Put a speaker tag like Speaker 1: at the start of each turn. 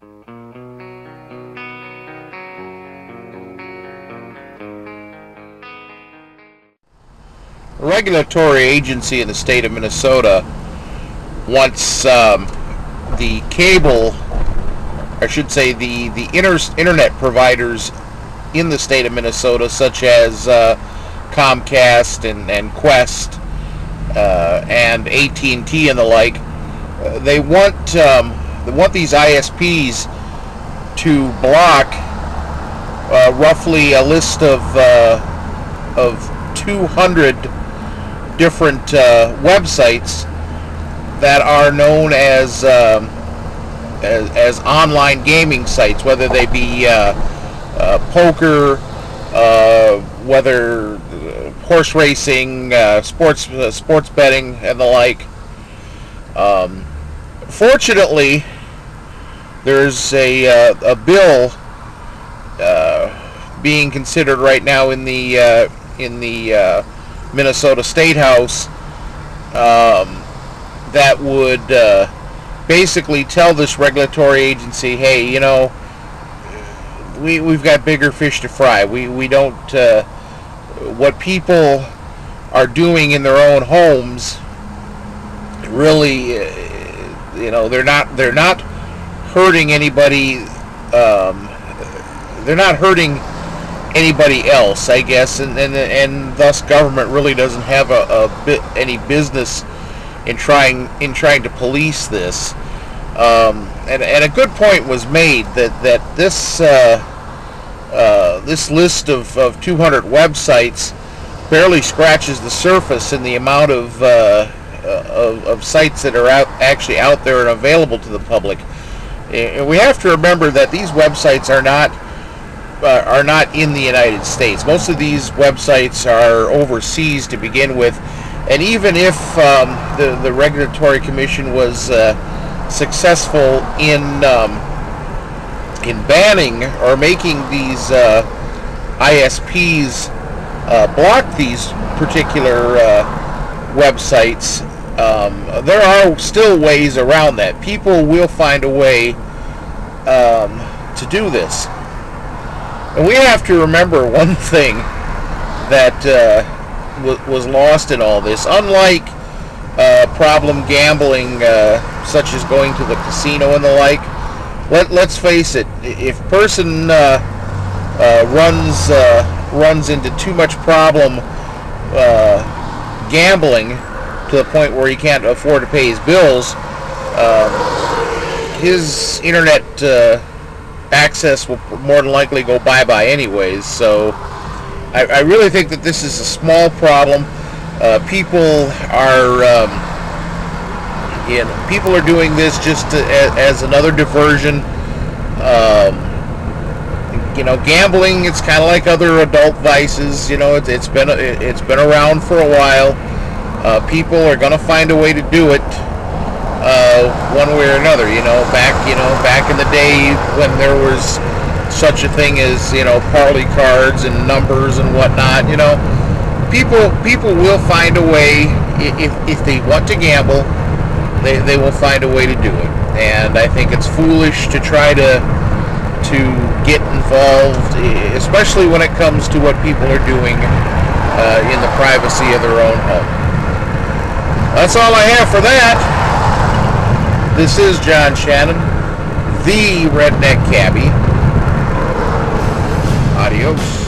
Speaker 1: A regulatory agency in the state of Minnesota wants the cable, I should say the internet providers in the state of Minnesota, such as Comcast and Quest and AT&T and the like. They want these ISPs to block roughly a list of 200 different websites that are known as online gaming sites, whether they be poker, whether horse racing, sports betting, and the like. Fortunately, there's a bill being considered right now in the Minnesota State House that would basically tell this regulatory agency, hey, you know, we've got bigger fish to fry. We don't what people are doing in their own homes really, you know, they're not hurting anybody. They're not hurting anybody else, I guess, and thus government really doesn't have any business in trying to police this. And a good point was made that this this list of 200 websites barely scratches the surface in the amount of sites that are actually out there and available to the public. And we have to remember that these websites are not in the United States. Most of these websites are overseas to begin with, and even if the Regulatory Commission was successful in banning or making these ISPs block these particular websites, there are still ways around that. People will find a way to do this. And we have to remember one thing that was lost in all this. Unlike problem gambling, such as going to the casino and the like, let's face it, if a person runs into too much problem gambling to the point where he can't afford to pay his bills, his internet access will more than likely go bye-bye anyways. So I really think that this is a small problem. People are doing this just as another diversion. You know, gambling, it's kind of like other adult vices. You know, it's been around for a while. People are going to find a way to do it one way or another. You know, back in the day when there was such a thing as, you know, parlay cards and numbers and whatnot. You know, people will find a way. If they want to gamble, they will find a way to do it. And I think it's foolish to try to get involved, especially when it comes to what people are doing in the privacy of their own home. That's all I have for that. This is John Shannon, the Redneck Cabbie. Adios.